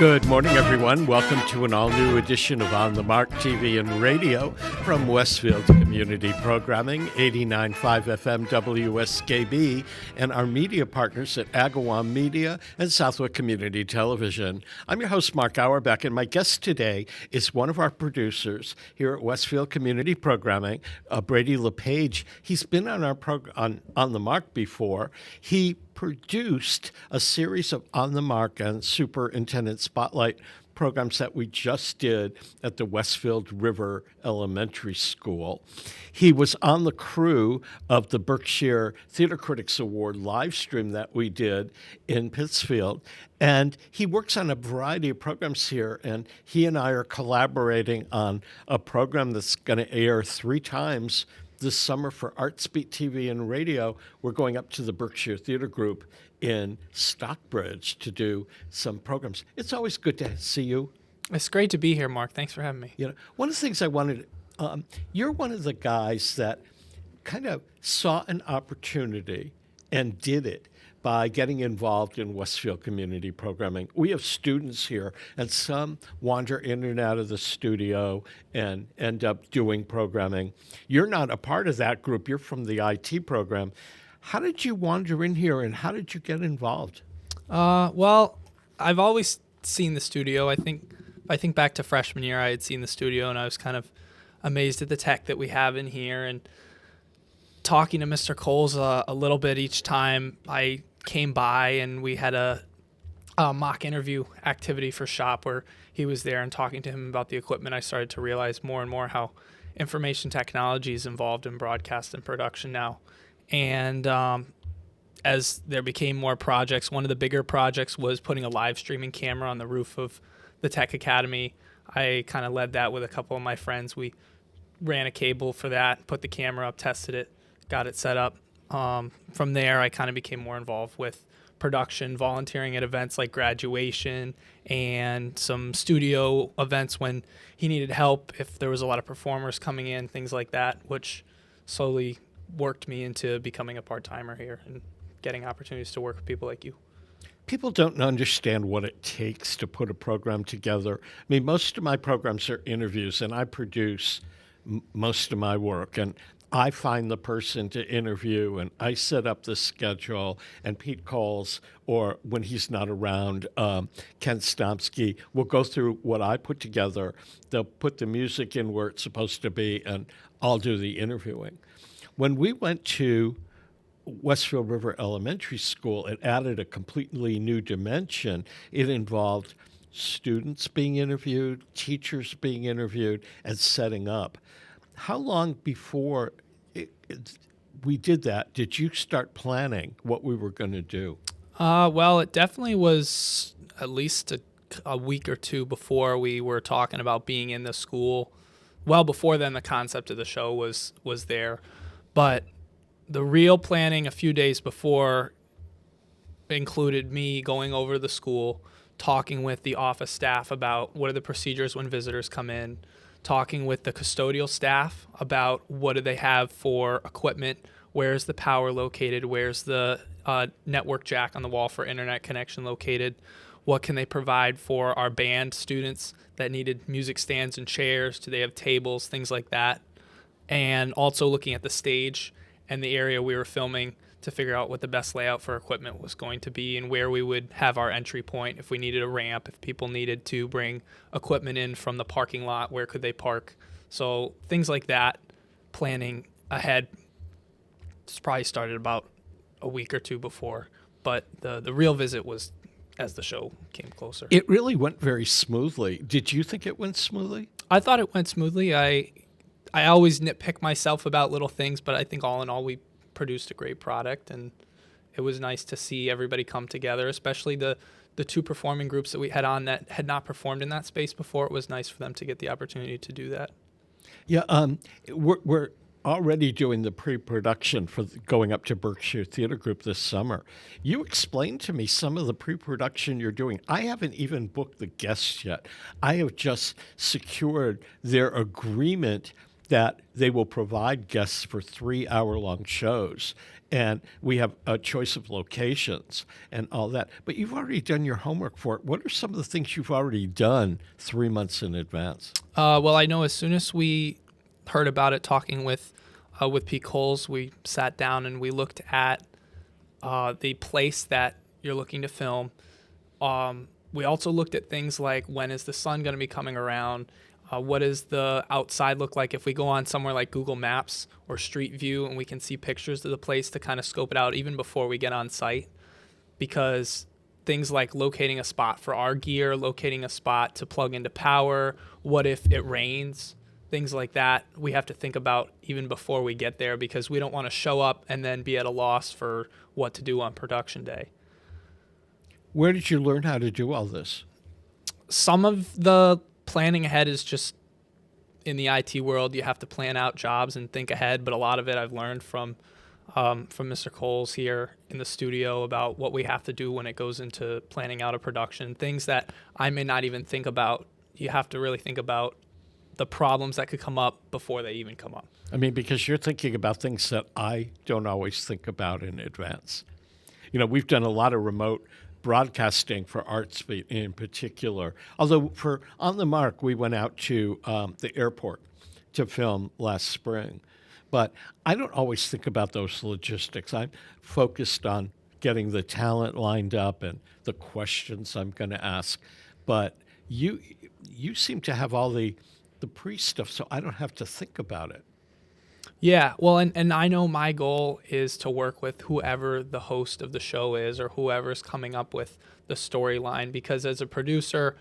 Good morning, everyone. Welcome to an all-new edition of On the Mark TV and Radio from Westfield Community Programming, 89.5 FM WSKB, and our media partners at Agawam Media and Southwick Community Television. I'm your host, Mark Auerbach, and my guest today is one of our producers here at Westfield Community Programming, Brady LePage. He's been on our on the Mark before. He produced a series of On the Mark and Superintendent Spotlight programs that we just did at the Westfield River Elementary School. He was on the crew of the Berkshire Theater Critics Award live stream that we did in Pittsfield. And he works on a variety of programs here, and he and I are collaborating on a program that's going to air 3 times this summer for Artsbeat TV and radio. We're going up to the Berkshire Theater Group in Stockbridge to do some programs. It's always good to see you. It's great to be here, Mark. Thanks for having me. You know, one of the things I wanted, you're one of the guys that kind of saw an opportunity and did it by getting involved in Westfield Community Programming. We have students here, and some wander in and out of the studio and end up doing programming. You're not a part of that group. You're from the IT program. How did you wander in here, and how did you get involved? Well, I've always seen the studio. I think back to freshman year, I had seen the studio, and I was kind of amazed at the tech that we have in here. And talking to Mr. Coles a little bit each time I came by, and we had a mock interview activity for shop where he was there, and talking to him about the equipment, I started to realize more and more how information technology is involved in broadcast and production now. And as there became more projects, one of the bigger projects was putting a live streaming camera on the roof of the Tech Academy. I kind of led that with a couple of my friends. We ran a cable for that, put the camera up, tested it, got it set up. From there, I kind of became more involved with production, volunteering at events like graduation and some studio events when he needed help, if there was a lot of performers coming in, things like that, which slowly worked me into becoming a part-timer here and getting opportunities to work with people like you. People don't understand what it takes to put a program together. I mean, most of my programs are interviews, and I produce most of my work, and I find the person to interview, and I set up the schedule, and Pete calls, or when he's not around, Ken Stomsky will go through what I put together. They'll put the music in where it's supposed to be, and I'll do the interviewing. When we went to Westfield River Elementary School, it added a completely new dimension. It involved students being interviewed, teachers being interviewed, and setting up. How long before we did that did you start planning what we were going to do? Well, it definitely was at least a week or two before we were talking about being in the school. Well, before then, the concept of the show was there. But the real planning a few days before included me going over to the school, talking with the office staff about what are the procedures when visitors come in, talking with the custodial staff about what do they have for equipment, where's the power located, where's the network jack on the wall for internet connection located, what can they provide for our band students that needed music stands and chairs, do they have tables, things like that. And also looking at the stage and the area we were filming to figure out what the best layout for equipment was going to be and where we would have our entry point, if we needed a ramp, if people needed to bring equipment in from the parking lot, where could they park. So things like that, planning ahead, probably started about a week or two before. But the real visit was as the show came closer. It really went very smoothly. Did you think it went smoothly? I thought it went smoothly. I always nitpick myself about little things, but I think all in all, we produced a great product, and it was nice to see everybody come together, especially the 2 performing groups that we had on that had not performed in that space before. It was nice for them to get the opportunity to do that. Yeah, we're already doing the pre-production for going up to Berkshire Theater Group this summer. You explained to me some of the pre-production you're doing. I haven't even booked the guests yet. I have just secured their agreement that they will provide guests for 3-hour-long shows. And we have a choice of locations and all that. But you've already done your homework for it. What are some of the things you've already done 3 months in advance? Well, I know as soon as we heard about it, talking with Pete Coles, we sat down and we looked at the place that you're looking to film. We also looked at things like, when is the sun going to be coming around? What does the outside look like if we go on somewhere like Google Maps or Street View and we can see pictures of the place to kind of scope it out even before we get on site? Because things like locating a spot for our gear, locating a spot to plug into power, what if it rains, things like that, we have to think about even before we get there, because we don't want to show up and then be at a loss for what to do on production day. Where did you learn how to do all this? Some of the planning ahead is just in the IT world. You have to plan out jobs and think ahead, but a lot of it I've learned from Mr. Coles here in the studio about what we have to do when it goes into planning out a production, things that I may not even think about. You have to really think about the problems that could come up before they even come up. I mean, because you're thinking about things that I don't always think about in advance. You know, we've done a lot of remote broadcasting for ArtSpeed in particular. Although for On the Mark, we went out to the airport to film last spring. But I don't always think about those logistics. I'm focused on getting the talent lined up and the questions I'm going to ask. But you seem to have all the pre-stuff, so I don't have to think about it. Yeah, well, and I know my goal is to work with whoever the host of the show is or whoever's coming up with the storyline, because as a producer,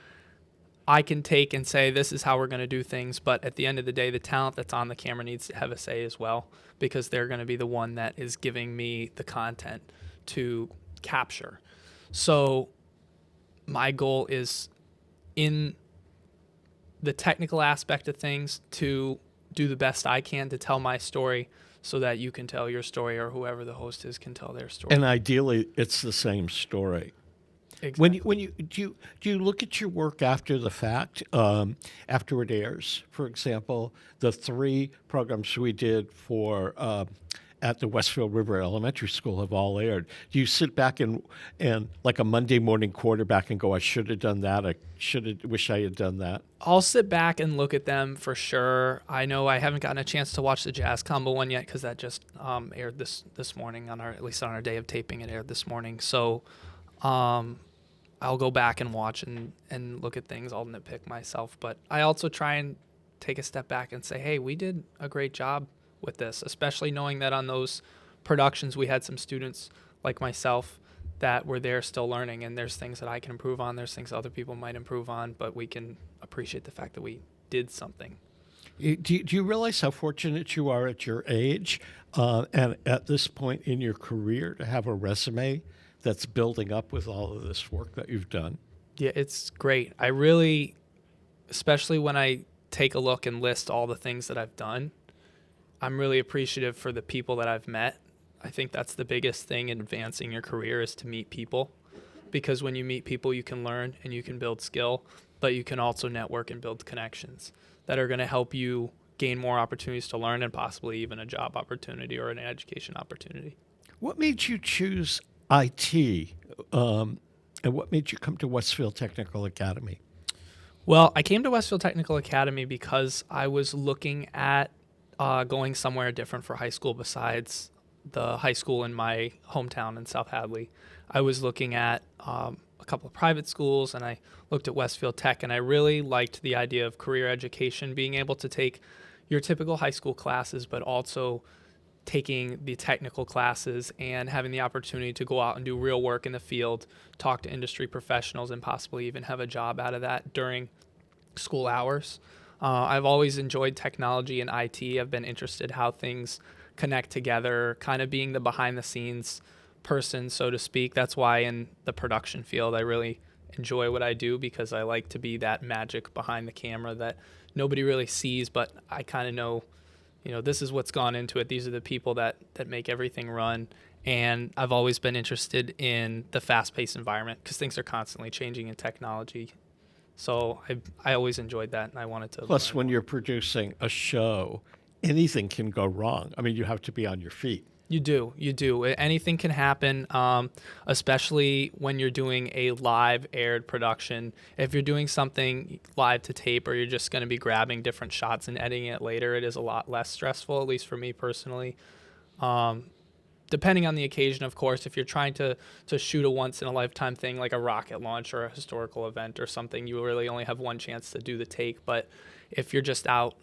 I can take and say, this is how we're going to do things, but at the end of the day, the talent that's on the camera needs to have a say as well, because they're going to be the one that is giving me the content to capture. So my goal is, in the technical aspect of things, to do the best I can to tell my story so that you can tell your story, or whoever the host is can tell their story. And ideally, it's the same story. Exactly. When you do you look at your work after the fact, after it airs? For example, the 3 programs we did for at the Westfield River Elementary School have all aired. Do you sit back and like a Monday morning quarterback and go, I should have done that, wish I had done that? I'll sit back and look at them for sure. I know I haven't gotten a chance to watch the Jazz Combo one yet, because that just aired this morning, at least on our day of taping. It aired this morning. So I'll go back and watch and look at things. I'll nitpick myself. But I also try and take a step back and say, hey, we did a great job with this, especially knowing that on those productions we had some students like myself that were there still learning, and there's things that I can improve on, there's things other people might improve on, but we can appreciate the fact that we did something. Do you realize how fortunate you are at your age and at this point in your career to have a resume that's building up with all of this work that you've done? Yeah, it's great. I really, especially when I take a look and list all the things that I've done, I'm really appreciative for the people that I've met. I think that's the biggest thing in advancing your career, is to meet people, because when you meet people, you can learn and you can build skill, but you can also network and build connections that are going to help you gain more opportunities to learn, and possibly even a job opportunity or an education opportunity. What made you choose IT, and what made you come to Westfield Technical Academy? Well, I came to Westfield Technical Academy because I was looking at going somewhere different for high school besides the high school in my hometown in South Hadley. I was looking at a couple of private schools, and I looked at Westfield Tech, and I really liked the idea of career education, being able to take your typical high school classes, but also taking the technical classes and having the opportunity to go out and do real work in the field, talk to industry professionals, and possibly even have a job out of that during school hours. I've always enjoyed technology and IT. I've been interested how things connect together, kind of being the behind-the-scenes person, so to speak. That's why in the production field, I really enjoy what I do, because I like to be that magic behind the camera that nobody really sees, but I kind of know, this is what's gone into it. These are the people that make everything run. And I've always been interested in the fast-paced environment, because things are constantly changing in technology. So I always enjoyed that, and I wanted to. Plus, when you're producing a show, anything can go wrong. I mean, you have to be on your feet. You do. Anything can happen, especially when you're doing a live aired production. If you're doing something live to tape, or you're just going to be grabbing different shots and editing it later, it is a lot less stressful, at least for me personally. Depending on the occasion, of course, if you're trying to shoot a once-in-a-lifetime thing like a rocket launch or a historical event or something, you really only have one chance to do the take. But if you're just out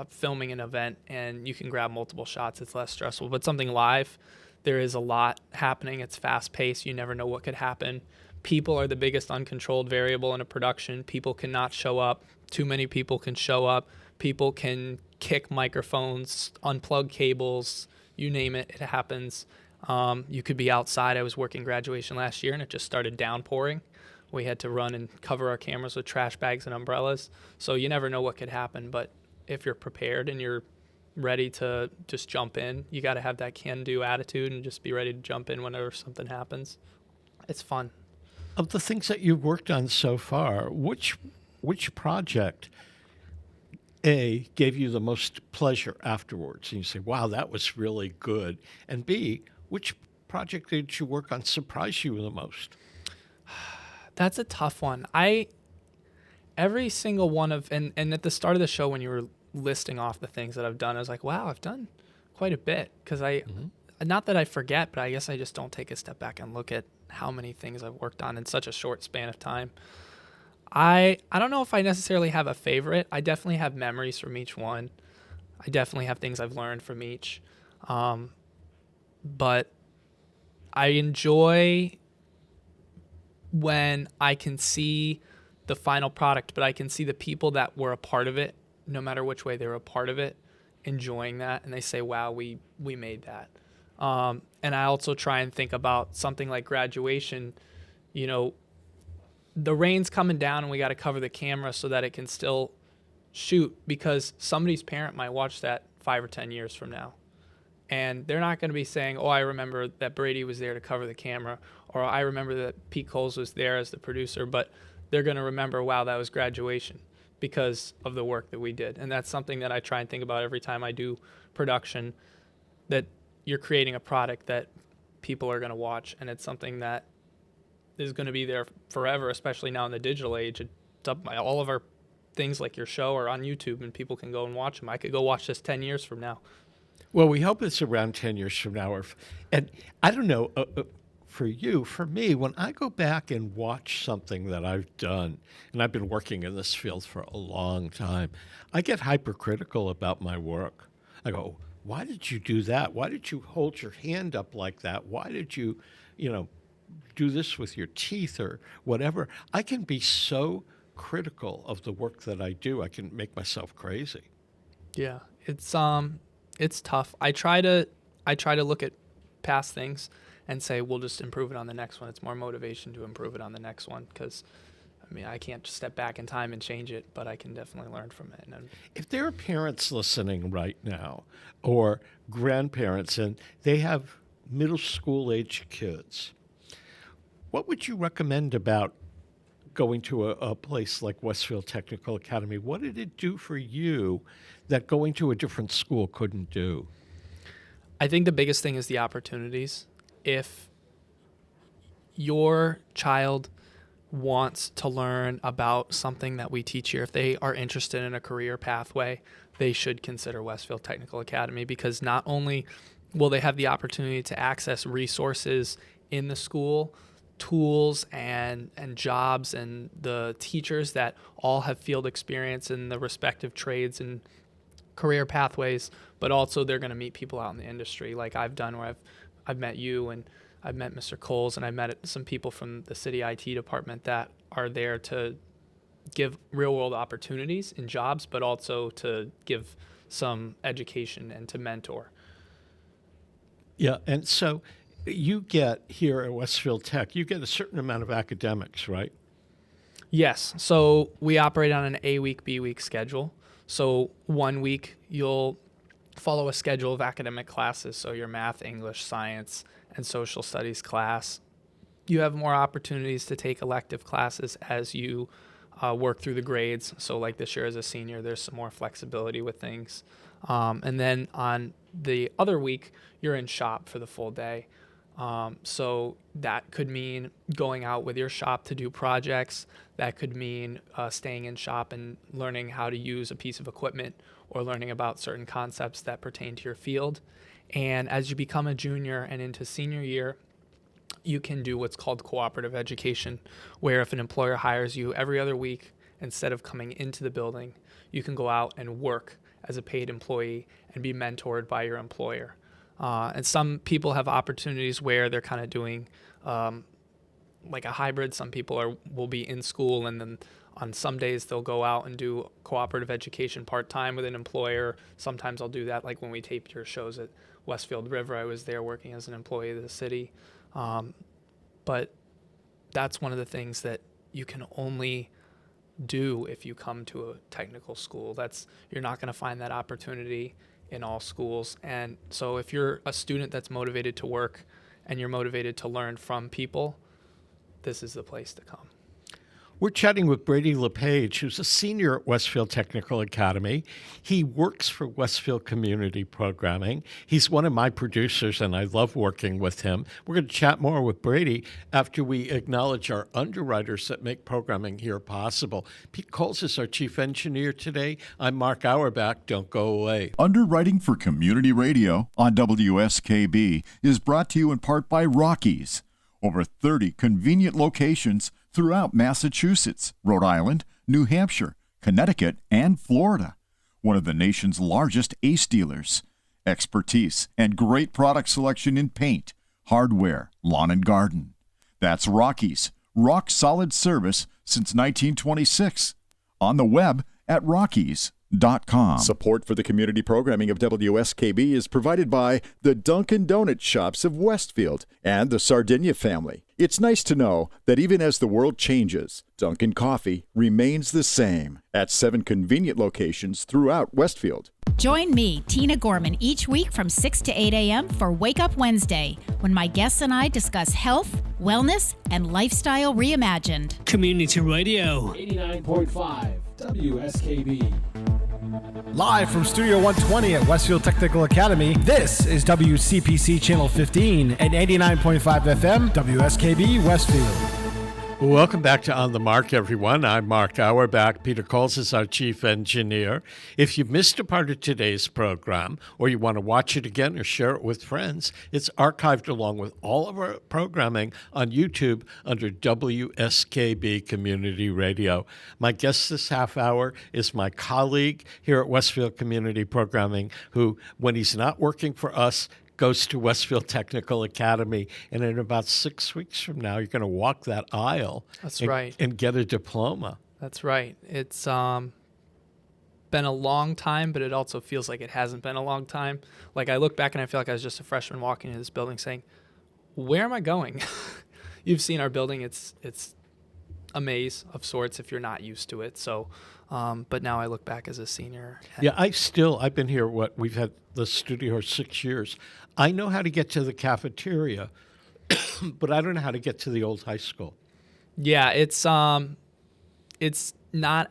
filming an event and you can grab multiple shots, it's less stressful. But something live, there is a lot happening. It's fast-paced. You never know what could happen. People are the biggest uncontrolled variable in a production. People cannot show up. Too many people can show up. People can kick microphones, unplug cables, you name it, it happens. You could be outside. I was working graduation last year and it just started downpouring. We had to run and cover our cameras with trash bags and umbrellas. So you never know what could happen, but if you're prepared and you're ready to just jump in, you got to have that can-do attitude and just be ready to jump in whenever something happens. It's fun. Of the things that you've worked on so far, which project gave you the most pleasure afterwards? And you say, wow, that was really good. And B, which project did you work on surprise you the most? That's a tough one. Every single one of, and at the start of the show when you were listing off the things that I've done, I was like, wow, I've done quite a bit. Because not that I forget, but I guess I just don't take a step back and look at how many things I've worked on in such a short span of time. I don't know if I necessarily have a favorite. I definitely have memories from each one. I definitely have things I've learned from each. But I enjoy when I can see the final product, but I can see the people that were a part of it, no matter which way they were a part of it, enjoying that. And they say, wow, we made that. And I also try and think about something like graduation. You know, the rain's coming down and we got to cover the camera so that it can still shoot, because somebody's parent might watch that 5 or 10 years from now. And they're not going to be saying, oh, I remember that Brady was there to cover the camera, or I remember that Pete Coles was there as the producer, but they're going to remember, wow, that was graduation because of the work that we did. And that's something that I try and think about every time I do production, that you're creating a product that people are going to watch, and it's something that is going to be there forever, especially now in the digital age. All of our things like your show are on YouTube and people can go and watch them. I could go watch this 10 years from now. Well, we hope it's around 10 years from now. And I don't know, for you, for me, when I go back and watch something that I've done, and I've been working in this field for a long time, I get hypercritical about my work. I go, why did you do that? Why did you hold your hand up like that? Why did you, do this with your teeth or whatever? I can be so critical of the work that I do. I can make myself crazy. Yeah, it's tough. I try to look at past things and say, we'll just improve it on the next one. It's more motivation to improve it on the next one, because I can't just step back in time and change it, but I can definitely learn from it. And if there are parents listening right now, or grandparents, and they have middle school age kids, what would you recommend about going to a place like Westfield Technical Academy? What did it do for you that going to a different school couldn't do? I think the biggest thing is the opportunities. If your child wants to learn about something that we teach here, if they are interested in a career pathway, they should consider Westfield Technical Academy, because not only will they have the opportunity to access resources in the school, tools and jobs, and the teachers that all have field experience in the respective trades and career pathways, but also they're going to meet people out in the industry like I've done, where I've met you, and I've met Mr. Coles, and I've met some people from the city IT department that are there to give real world opportunities in jobs, but also to give some education and to mentor. Yeah, and so you get here at Westfield Tech, you get a certain amount of academics, right? Yes. So we operate on an A week, B week schedule. So 1 week you'll follow a schedule of academic classes. So your math, English, science, and social studies class. You have more opportunities to take elective classes as you work through the grades. So like this year as a senior, there's some more flexibility with things. And then on the other week, you're in shop for the full day. So that could mean going out with your shop to do projects. That could mean staying in shop and learning how to use a piece of equipment or learning about certain concepts that pertain to your field. And as you become a junior and into senior year, you can do what's called cooperative education, where if an employer hires you every other week, instead of coming into the building, you can go out and work as a paid employee and be mentored by your employer. And some people have opportunities where they're kind of doing like a hybrid. Some people will be in school, and then on some days they'll go out and do cooperative education part-time with an employer. Sometimes I'll do that, like when we taped your shows at Westfield River. I was there working as an employee of the city. But that's one of the things that you can only do if you come to a technical school. You're not going to find that opportunity in all schools. And so if you're a student that's motivated to work and you're motivated to learn from people, this is the place to come. We're chatting with Brady LePage, who's a senior at Westfield Technical Academy. He works for Westfield Community Programming. He's one of my producers, and I love working with him. We're going to chat more with Brady after we acknowledge our underwriters that make programming here possible. Pete Coles is our chief engineer today. I'm Mark Auerbach. Don't go away. Underwriting for Community Radio on WSKB is brought to you in part by Rockies. Over 30 convenient locations throughout Massachusetts, Rhode Island, New Hampshire, Connecticut, and Florida. One of the nation's largest ACE dealers. Expertise and great product selection in paint, hardware, lawn and garden. That's Rockies. Rock solid service since 1926. On the web at Rockies.com. Support for the community programming of WSKB is provided by the Dunkin' Donut Shops of Westfield and the Sardinia family. It's nice to know that even as the world changes, Dunkin' Coffee remains the same at 7 convenient locations throughout Westfield. Join me, Tina Gorman, each week from 6 to 8 a.m. for Wake Up Wednesday, when my guests and I discuss health, wellness, and lifestyle reimagined. Community Radio. 89.5 WSKB. Live from Studio 120 at Westfield Technical Academy, this is WCPC Channel 15 and 89.5 FM, WSKB Westfield. Welcome back to On the Mark, everyone. I'm Mark Auerbach. Peter Coles is our chief engineer. If you missed a part of today's program, or you want to watch it again or share it with friends, it's archived along with all of our programming on YouTube under WSKB Community Radio. My guest this half hour is my colleague here at Westfield Community Programming, who, when he's not working for us, goes to Westfield Technical Academy, and in about 6 weeks from now, you're going to walk that aisle. That's right. And get a diploma. That's right. It's been a long time, but it also feels like it hasn't been a long time. Like, I look back and I feel like I was just a freshman walking into this building saying, where am I going? You've seen our building. It's a maze of sorts if you're not used to it. So, but now I look back as a senior. Yeah, I've been here, we've had the studio 6 years. I know how to get to the cafeteria, but I don't know how to get to the old high school. Yeah, it's not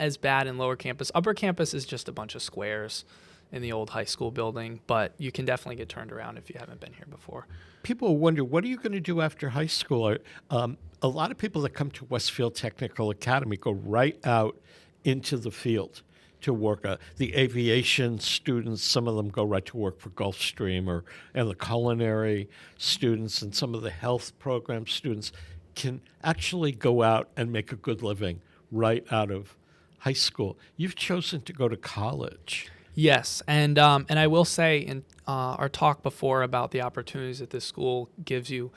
as bad in lower campus. Upper campus is just a bunch of squares in the old high school building, but you can definitely get turned around if you haven't been here before. People wonder, what are you going to do after high school? A lot of people that come to Westfield Technical Academy go right out into the field to work. The aviation students, some of them go right to work for Gulfstream, and the culinary students and some of the health program students can actually go out and make a good living right out of high school. You've chosen to go to college. Yes, and I will say in our talk before about the opportunities that this school gives you,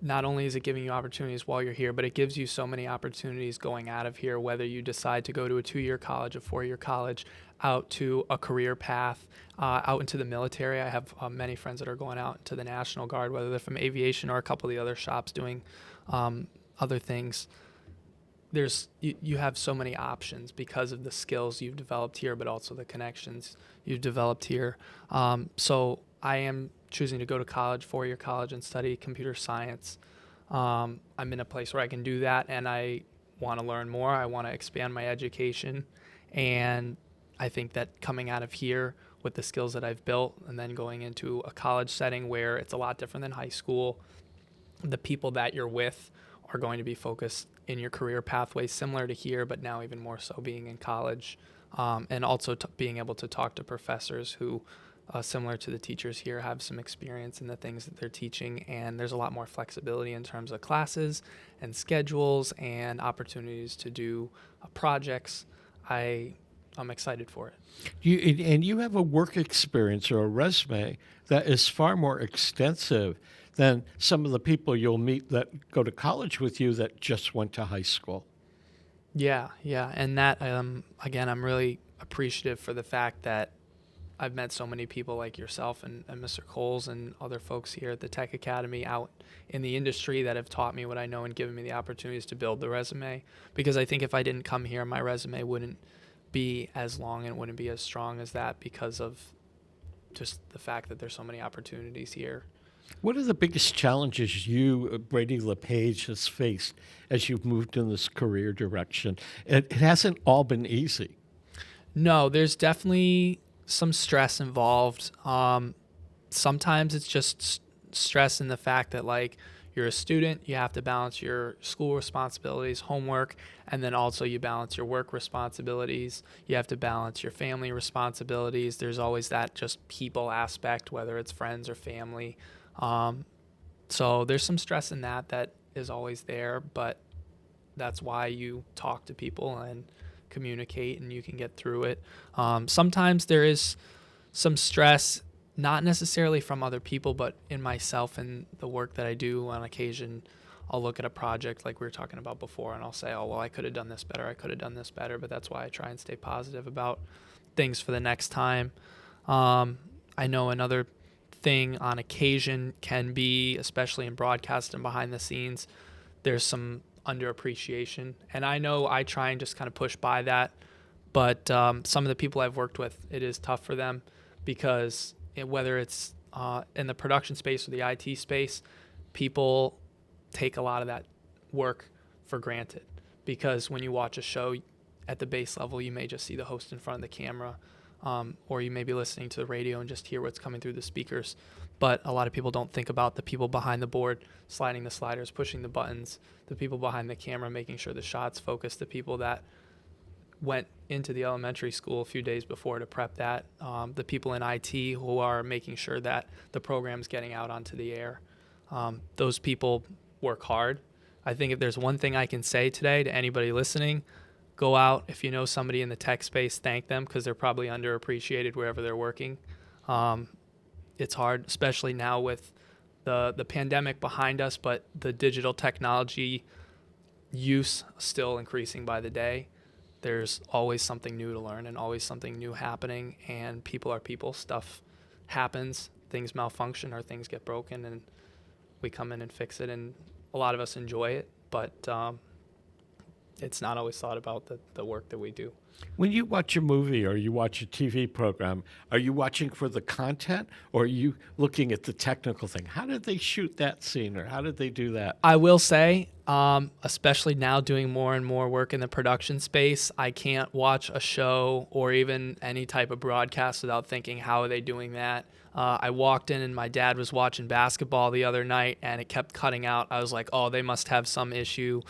not only is it giving you opportunities while you're here, but it gives you so many opportunities going out of here, whether you decide to go to a 2-year college, a 4-year college, out to a career path, out into the military. I have many friends that are going out to the National Guard, whether they're from aviation or a couple of the other shops doing other things. You have so many options because of the skills you've developed here, but also the connections you've developed here. So I am choosing to go to college, 4-year college, and study computer science. I'm in a place where I can do that, and I want to learn more. I want to expand my education, and I think that coming out of here with the skills that I've built, and then going into a college setting where it's a lot different than high school. The people that you're with are going to be focused in your career pathway similar to here, but now even more so being in college, and also being able to talk to professors who, similar to the teachers here, have some experience in the things that they're teaching, and there's a lot more flexibility in terms of classes and schedules and opportunities to do projects. I'm excited for it. You have a work experience or a resume that is far more extensive than some of the people you'll meet that go to college with you that just went to high school. Yeah. And that, again, I'm really appreciative for the fact that I've met so many people like yourself and Mr. Coles and other folks here at the Tech Academy out in the industry that have taught me what I know and given me the opportunities to build the resume. Because I think if I didn't come here, my resume wouldn't be as long and wouldn't be as strong as that because of just the fact that there's so many opportunities here. What are the biggest challenges you, Brady LePage, has faced as you've moved in this career direction? It hasn't all been easy. No, there's definitely some stress involved. Sometimes it's just stress in the fact that, like, you're a student, you have to balance your school responsibilities, homework, and then also you balance your work responsibilities. You have to balance your family responsibilities. There's always that just people aspect, whether it's friends or family. So there's some stress in that is always there, but that's why you talk to people and communicate and you can get through it. Sometimes there is some stress, not necessarily from other people, but in myself and the work that I do. On occasion, I'll look at a project like we were talking about before and I'll say, oh, well, I could have done this better, but that's why I try and stay positive about things for the next time. I know another thing on occasion can be, especially in broadcast and behind the scenes, there's some underappreciation. And I know I try and just kind of push by that, but some of the people I've worked with, it is tough for them because whether it's in the production space or the IT space, people take a lot of that work for granted because when you watch a show at the base level, you may just see the host in front of the camera, or you may be listening to the radio and just hear what's coming through the speakers. But a lot of people don't think about the people behind the board, sliding the sliders, pushing the buttons, the people behind the camera, making sure the shots focus, the people that went into the elementary school a few days before to prep that, the people in IT who are making sure that the program's getting out onto the air. Those people work hard. I think if there's one thing I can say today to anybody listening, go out. If you know somebody in the tech space, thank them because they're probably underappreciated wherever they're working. It's hard, especially now with the pandemic behind us, but the digital technology use still increasing by the day. There's always something new to learn and always something new happening, and people are people. Stuff happens, things malfunction or things get broken, and we come in and fix it, and a lot of us enjoy it, but it's not always thought about the work that we do. When you watch a movie or you watch a TV program, are you watching for the content or are you looking at the technical thing? How did they shoot that scene or how did they do that? I will say, especially now doing more and more work in the production space, I can't watch a show or even any type of broadcast without thinking, how are they doing that? I walked in and my dad was watching basketball the other night and it kept cutting out. I was like, oh, they must have some issue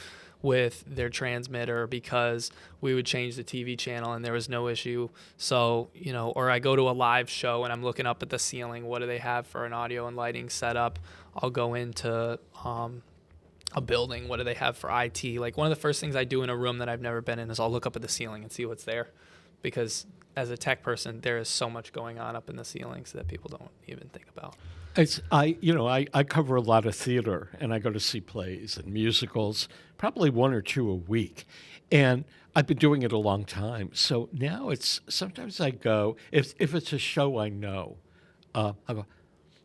with their transmitter because we would change the TV channel and there was no issue. So, or I go to a live show and I'm looking up at the ceiling. What do they have for an audio and lighting setup? I'll go into a building. What do they have for IT? Like one of the first things I do in a room that I've never been in is I'll look up at the ceiling and see what's there, because as a tech person, there is so much going on up in the ceilings that people don't even think about. I cover a lot of theater, and I go to see plays and musicals, probably one or two a week. And I've been doing it a long time. So now sometimes I go, if it's a show I know, I go,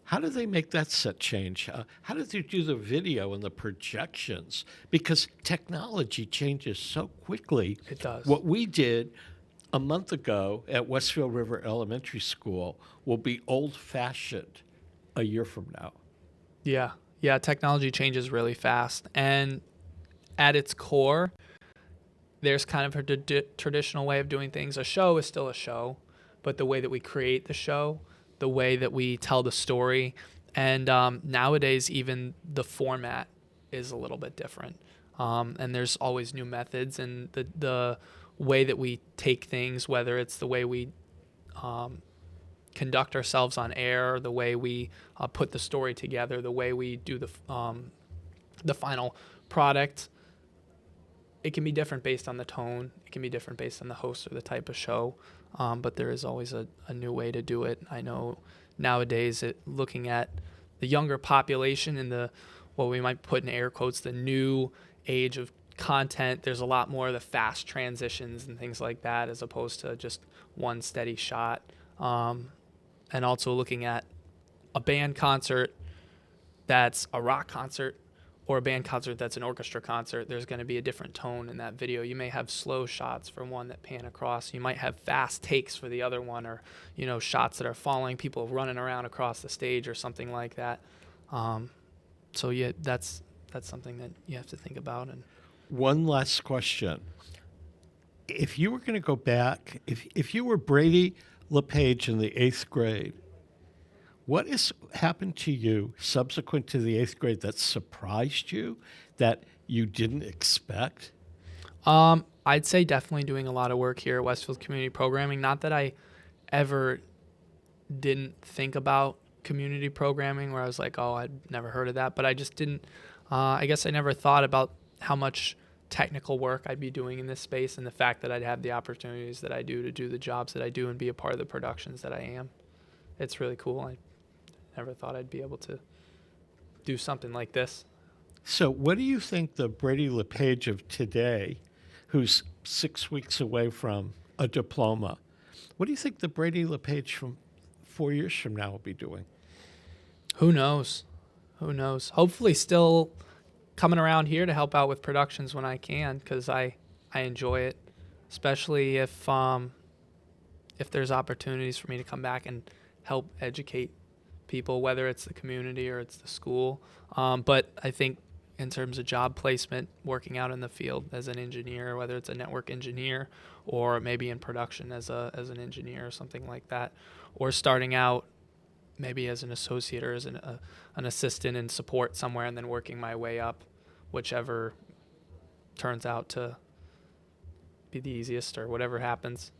how do they make that set change? How do they do the video and the projections? Because technology changes so quickly. It does. What we did a month ago at Westfield River Elementary School will be old-fashioned a year from now. Yeah, technology changes really fast. And at its core, there's kind of a traditional way of doing things. A show is still a show, but the way that we create the show, the way that we tell the story, and nowadays even the format is a little bit different. And there's always new methods, and the way that we take things, whether it's the way we conduct ourselves on air, the way we put the story together, the way we do the final product, it can be different based on the tone. It can be different based on the host or the type of show. But there is always a new way to do it. I know nowadays, looking at the younger population and what we might put in air quotes, the new age of content, there's a lot more of the fast transitions and things like that, as opposed to just one steady shot. And also looking at a band concert that's a rock concert or a band concert that's an orchestra concert, there's going to be a different tone in that video. You may have slow shots for one that pan across. You might have fast takes for the other one, or shots that are following people running around across the stage or something like that. So yeah, that's something that you have to think about. And one last question: if you were going to go back, if you were Brady LePage in the 8th grade, what has happened to you subsequent to the 8th grade that surprised you, that you didn't expect? I'd say definitely doing a lot of work here at Westfield Community Programming. Not that I ever didn't think about community programming, where I was like, oh, I'd never heard of that, but I just didn't, I guess I never thought about how much technical work I'd be doing in this space, and the fact that I'd have the opportunities that I do to do the jobs that I do and be a part of the productions that I am. It's really cool. I never thought I'd be able to do something like this. So what do you think the Brady LePage of today, who's 6 weeks away from a diploma, what do you think the Brady LePage from 4 years from now will be doing? Who knows? Who knows? Hopefully still coming around here to help out with productions when I can, because I enjoy it, especially if there's opportunities for me to come back and help educate people, whether it's the community or it's the school. But I think in terms of job placement, working out in the field as an engineer, whether it's a network engineer or maybe in production as an engineer or something like that, or starting out maybe as an associate or as an assistant in support somewhere, and then working my way up, whichever turns out to be the easiest or whatever happens.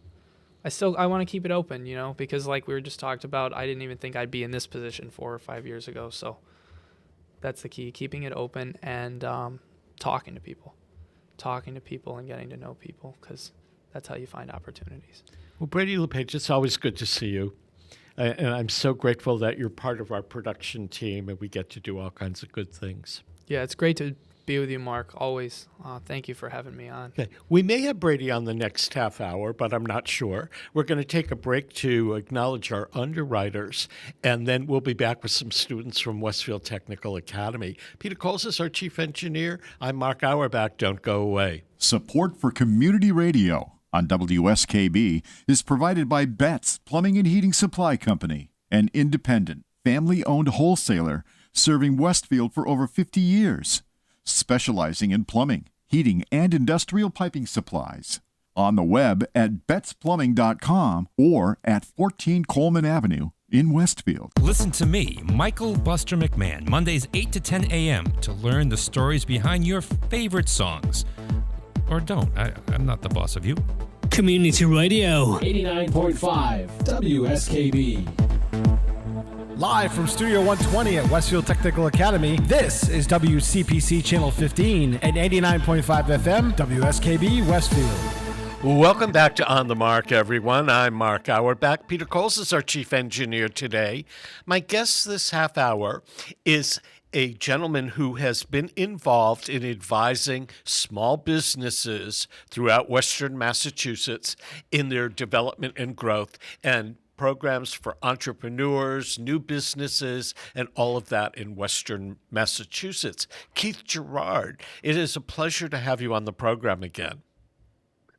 I want to keep it open, because like we were just talked about, I didn't even think I'd be in this position 4 or 5 years ago. So that's the key, keeping it open and talking to people and getting to know people, because that's how you find opportunities. Well, Brady LePage, it's always good to see you. And I'm so grateful that you're part of our production team and we get to do all kinds of good things. Yeah, it's great to be with you, Mark, always. Thank you for having me on. Okay. We may have Brady on the next half hour, but I'm not sure. We're going to take a break to acknowledge our underwriters, and then we'll be back with some students from Westfield Technical Academy. Peter Coles is our chief engineer. I'm Mark Auerbach. Don't go away. Support for community radio on WSKB is provided by Betts Plumbing and Heating Supply Company, an independent, family-owned wholesaler serving Westfield for over 50 years, specializing in plumbing, heating, and industrial piping supplies. On the web at bettsplumbing.com or at 14 Coleman Avenue in Westfield. Listen to me, Michael Buster McMahon, Mondays 8 to 10 a.m. to learn the stories behind your favorite songs. Or don't. I'm not the boss of you. Community Radio 89.5 WSKB. Live from Studio 120 at Westfield Technical Academy, this is WCPC Channel 15 and 89.5 FM, WSKB Westfield. Welcome back to On the Mark, everyone. I'm Mark Auerbach. Peter Coles is our chief engineer today. My guest this half hour is a gentleman who has been involved in advising small businesses throughout Western Massachusetts in their development and growth, and programs for entrepreneurs, new businesses, and all of that in Western Massachusetts. Keith Girouard, it is a pleasure to have you on the program again.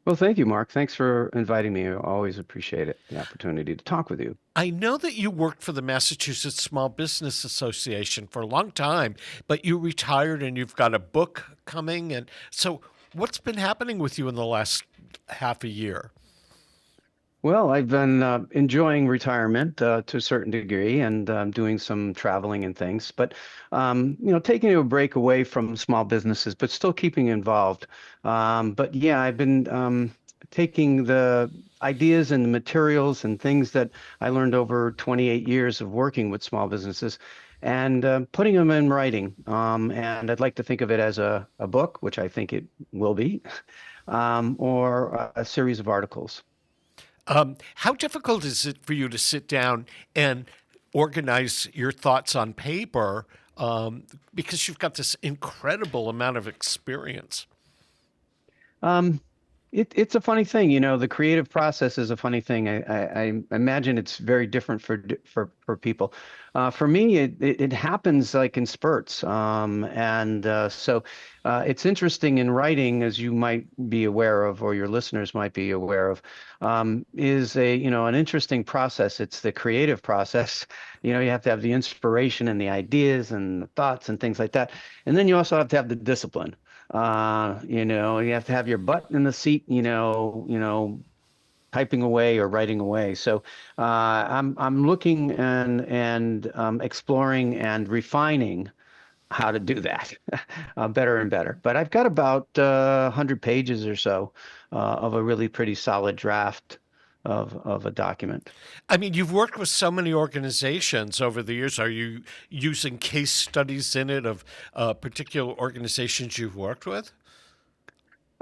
Well, thank you, Mark. Thanks for inviting me. I always appreciate it, the opportunity to talk with you. I know that you worked for the Massachusetts Small Business Association for a long time, but you retired and you've got a book coming. And so what's been happening with you in the last half a year? Well, I've been enjoying retirement to a certain degree and doing some traveling and things, but taking a break away from small businesses, but still keeping involved. But yeah, I've been taking the ideas and the materials and things that I learned over 28 years of working with small businesses and putting them in writing. And I'd like to think of it as a book, which I think it will be, or a series of articles. How difficult is it for you to sit down and organize your thoughts on paper because you've got this incredible amount of experience? Um, it's a funny thing, the creative process is a funny thing. I imagine it's very different for people. For me, it happens like in spurts. So it's interesting in writing, as you might be aware of, or your listeners might be aware of, is an interesting process. It's the creative process. You have to have the inspiration and the ideas and the thoughts and things like that. And then you also have to have the discipline. You have to have your butt in the seat, typing away or writing away. So I'm looking and exploring and refining how to do that better and better. But I've got about 100 pages or so of a really pretty solid draft of a document. I mean, you've worked with so many organizations over the years. Are you using case studies in it of particular organizations you've worked with?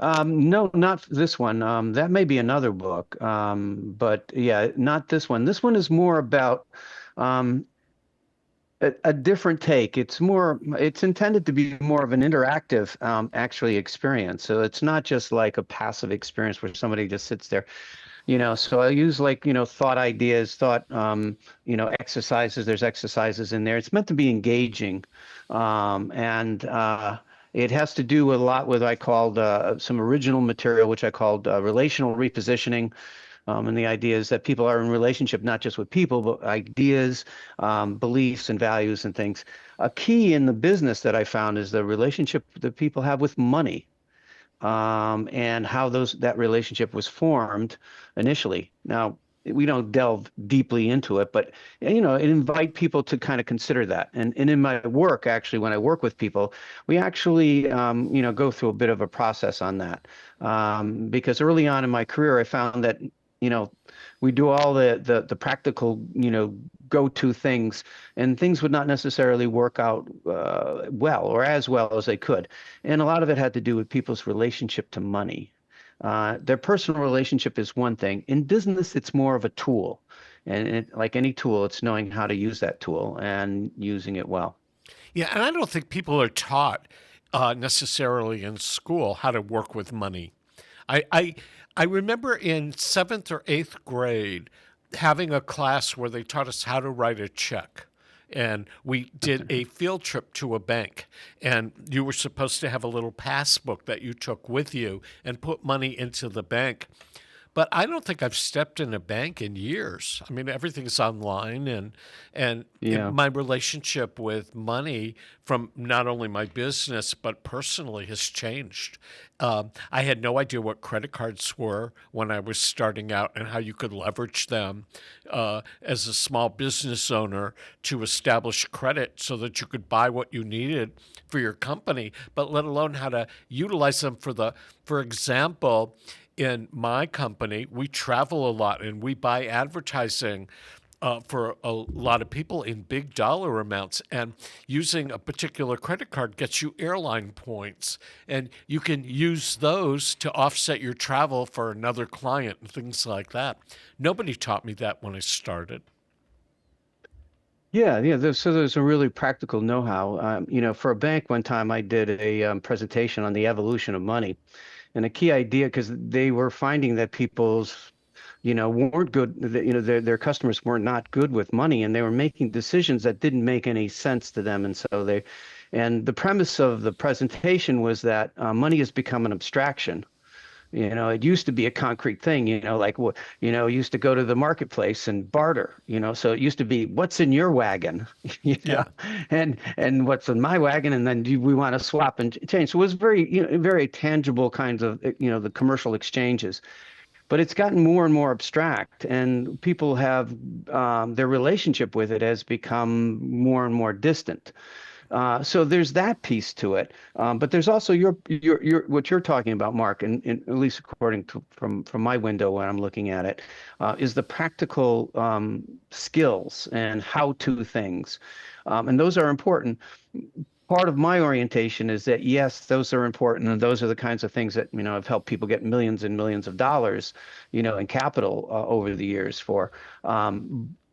No, not this one. That may be another book. But yeah, not this one. This one is more about a different take. It's intended to be more of an interactive, actually experience. So it's not just like a passive experience where somebody just sits there. So I use thought ideas, exercises. There's exercises in there. It's meant to be engaging. And it has to do a lot with I called some original material, which I called relational repositioning. And the idea is that people are in relationship, not just with people, but ideas, beliefs, and values and things. A key in the business that I found is the relationship that people have with money. And how that relationship was formed initially. Now, we don't delve deeply into it, but it invite people to kind of consider that. And in my work, actually, when I work with people, we actually go through a bit of a process on that. Because early on in my career, I found that we do all the practical go-to things, and things would not necessarily work out well or as well as they could. And a lot of it had to do with people's relationship to money. Their personal relationship is one thing. In business, it's more of a tool. And like any tool, it's knowing how to use that tool and using it well. Yeah, and I don't think people are taught necessarily in school how to work with money. I remember in 7th or 8th grade having a class where they taught us how to write a check. And we did a field trip to a bank, and you were supposed to have a little passbook that you took with you and put money into the bank. But I don't think I've stepped in a bank in years. I mean, everything's online, and Yeah. my relationship with money from not only my business but personally has changed. I had no idea what credit cards were when I was starting out and how you could leverage them as a small business owner to establish credit so that you could buy what you needed for your company, but let alone how to utilize them for example, in my company, we travel a lot and we buy advertising for a lot of people in big dollar amounts. And using a particular credit card gets you airline points. And you can use those to offset your travel for another client and things like that. Nobody taught me that when I started. Yeah. So there's a really practical know-how. For a bank, one time I did a presentation on the evolution of money, and a key idea, because they were finding that people's, weren't good. Their customers were not good with money, and they were making decisions that didn't make any sense to them, and the premise of the presentation was that money has become an abstraction. It used to be a concrete thing, used to go to the marketplace and barter, so it used to be what's in your wagon, Yeah. and what's in my wagon. And then we want to swap and change. So it was very, very tangible kinds of, the commercial exchanges. but it's gotten more and more abstract, and people have their relationship with it has become more and more distant. So there's that piece to it, but there's also your what you're talking about, Mark, and at least according to from my window when I'm looking at it, is the practical skills and how-to things, and those are important. Part of my orientation is that yes, those are important, and those are the kinds of things that have helped people get millions and millions of dollars, in capital over the years for.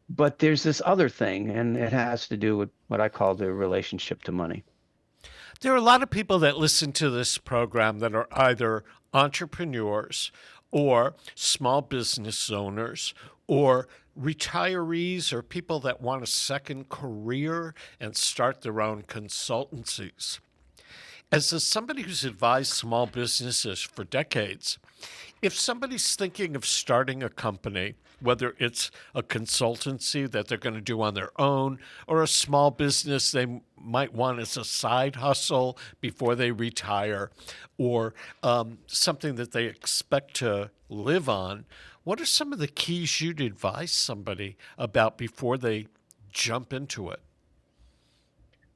But there's this other thing, and it has to do with what I call the relationship to money. There are a lot of people that listen to this program that are either entrepreneurs or small business owners or retirees or people that want a second career and start their own consultancies. As somebody who's advised small businesses for decades, if somebody's thinking of starting a company, whether it's a consultancy that they're going to do on their own or a small business they might want as a side hustle before they retire, or something that they expect to live on, what are some of the keys you'd advise somebody about before they jump into it?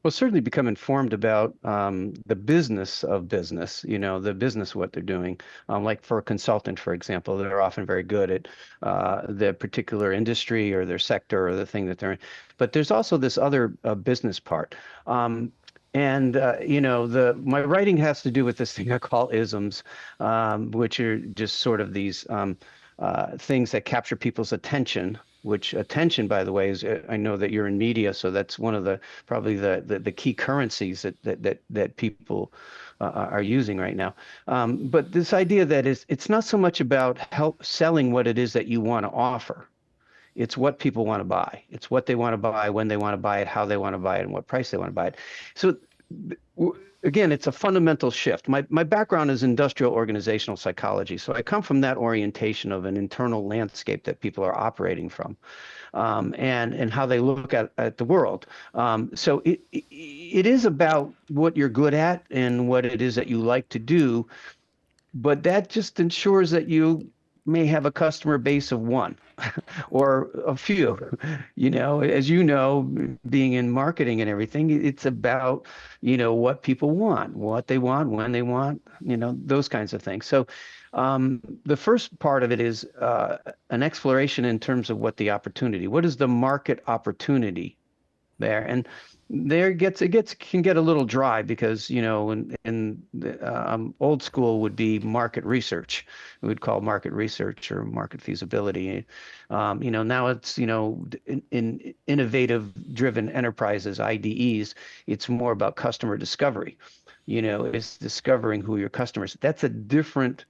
Well, certainly become informed about the business of business, the business, what they're doing. Like for a consultant, for example, they're often very good at the particular industry or their sector or the thing that they're in. But there's also this other business part. My writing has to do with this thing I call isms, which are just sort of these things that capture people's attention. Which attention, by the way, is I know that you're in media, so that's one of the probably the key currencies that people are using right now. But this idea that it's not so much about selling what it is that you want to offer. It's what people want to buy. It's what they want to buy, when they want to buy it, how they want to buy it, and what price they want to buy it. So again, it's a fundamental shift. My background is industrial organizational psychology, so I come from that orientation of an internal landscape that people are operating from, and how they look at the world. So it is about what you're good at and what it is that you like to do, but that just ensures that you may have a customer base of one or a few. As you know, being in marketing and everything, it's about what people want, what they want, when they want, those kinds of things. So the first part of it is an exploration in terms of what is the market opportunity there. And there can get a little dry because in old school would be market research. We would call market research or market feasibility. Now it's in innovative driven enterprises, IDEs. It's more about customer discovery. It's discovering who your customers. That's a different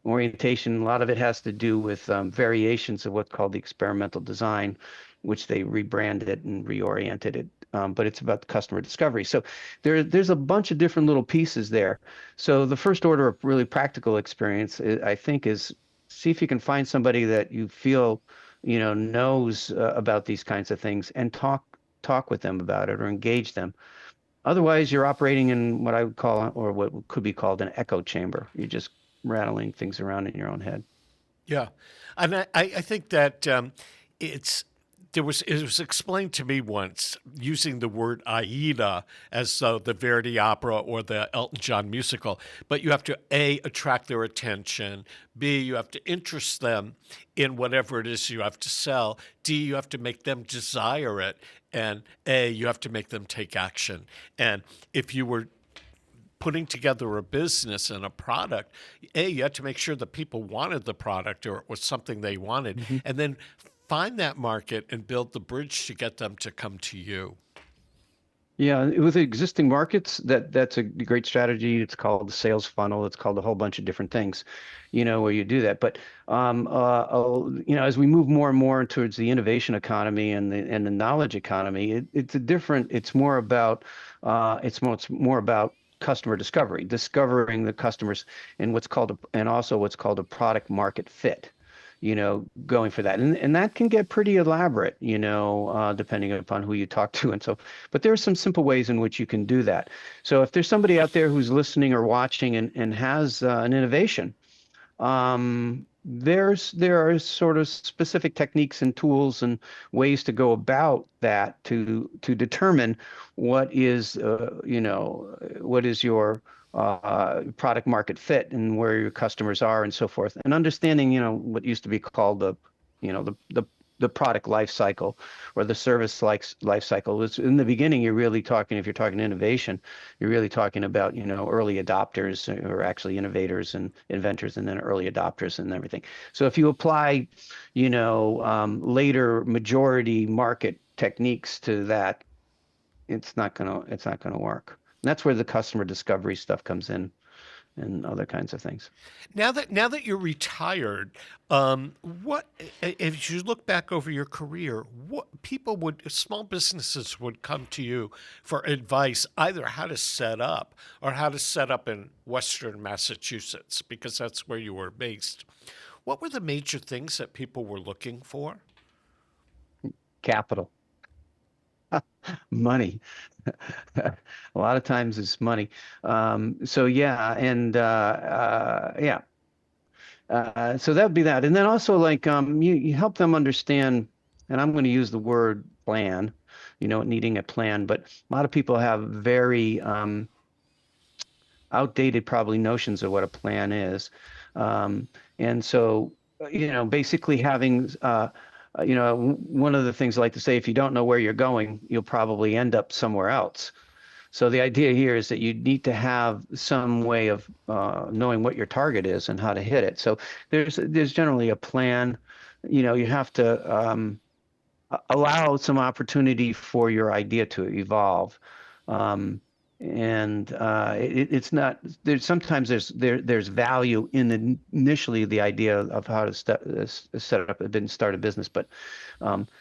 orientation. A lot of it has to do with variations of what's called the experimental design, which they rebranded and reoriented it. But it's about the customer discovery. So there's a bunch of different little pieces there. So the first order of really practical experience, I think, is see if you can find somebody that you feel, knows about these kinds of things and talk with them about it or engage them. Otherwise, you're operating in what I would call, or what could be called, an echo chamber. You're just rattling things around in your own head. Yeah. And I think that it was explained to me once using the word Aida as the Verdi opera or the Elton John musical, but you have to A, attract their attention, B, you have to interest them in whatever it is you have to sell, D, you have to make them desire it, and A, you have to make them take action. And if you were putting together a business and a product, A, you had to make sure that people wanted the product or it was something they wanted, and then find that market and build the bridge to get them to come to you. Yeah, with existing markets, that's a great strategy. It's called the sales funnel. It's called a whole bunch of different things, where you do that. But as we move more and more towards the innovation economy and the knowledge economy, it's more about customer discovery, discovering the customers and what's called a product market fit. Going for that. And that can get pretty elaborate, depending upon who you talk to. And so, but there are some simple ways in which you can do that. So if there's somebody out there who's listening or watching and has an innovation, there are sort of specific techniques and tools and ways to go about that to determine what is what is your product market fit and where your customers are and so forth, and understanding what used to be called the product life cycle or the service life cycle. It's in the beginning, you're really talking, if you're talking innovation, you're really talking about, early adopters or actually innovators and inventors, and then early adopters and everything. So if you apply, later majority market techniques to that, it's not gonna work. And that's where the customer discovery stuff comes in, and other kinds of things. Now that you're retired, what if you look back over your career, what small businesses would come to you for advice, either how to set up or how to set up in Western Massachusetts, because that's where you were based. What were the major things that people were looking for? Capital. Money. A lot of times it's money. So yeah, and yeah. So that would be that. And then also, like, you help them understand, and I'm going to use the word plan, needing a plan, but a lot of people have very outdated probably notions of what a plan is. And so, basically having one of the things I like to say, if you don't know where you're going, you'll probably end up somewhere else. So the idea here is that you need to have some way of knowing what your target is and how to hit it. So there's generally a plan. You have to allow some opportunity for your idea to evolve. And it's not, sometimes there's value in initially the idea of how to set up and start a business, but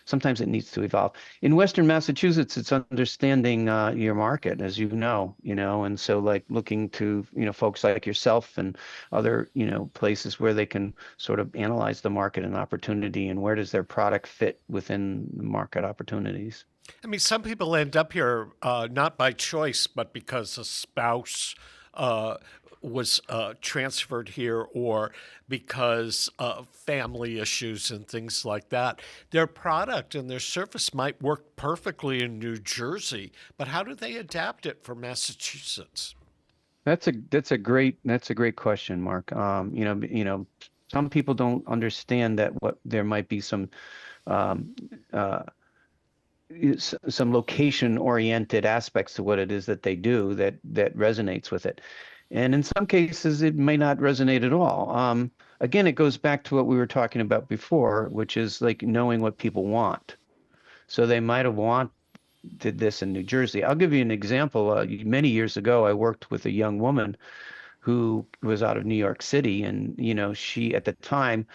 sometimes it needs to evolve. In Western Massachusetts, it's understanding your market, as and so, like, looking to folks like yourself and other places where they can sort of analyze the market and opportunity, and where does their product fit within the market opportunities. I mean, some people end up here not by choice, but because a spouse was transferred here, or because of family issues and things like that. Their product and their service might work perfectly in New Jersey, but how do they adapt it for Massachusetts? That's a great question, Mark. Some people don't understand that there might be some location-oriented aspects to what it is that they do that resonates with it. And in some cases, it may not resonate at all. Again, it goes back to what we were talking about before, which is like knowing what people want. So they might have wanted this in New Jersey. I'll give you an example. Many years ago, I worked with a young woman who was out of New York City, and she, at the time,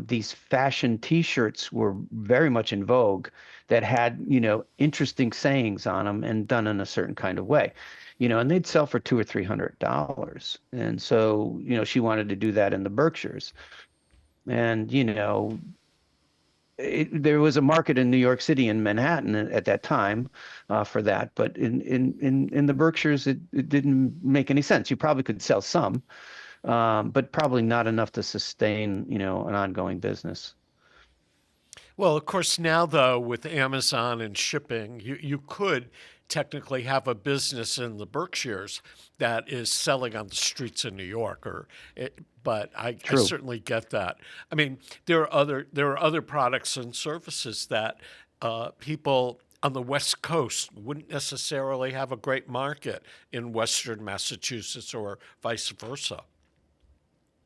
these fashion T-shirts were very much in vogue that had, interesting sayings on them and done in a certain kind of way, and they'd sell for $200 or $300. And so, she wanted to do that in the Berkshires. And, there was a market in New York City and Manhattan at that time for that. But in the Berkshires, it didn't make any sense. You probably could sell some, but probably not enough to sustain, an ongoing business. Well, of course, now, though, with Amazon and shipping, you could technically have a business in the Berkshires that is selling on the streets of New York, but I certainly get that. I mean, there are other products and services that people on the West Coast wouldn't necessarily have a great market in Western Massachusetts, or vice versa.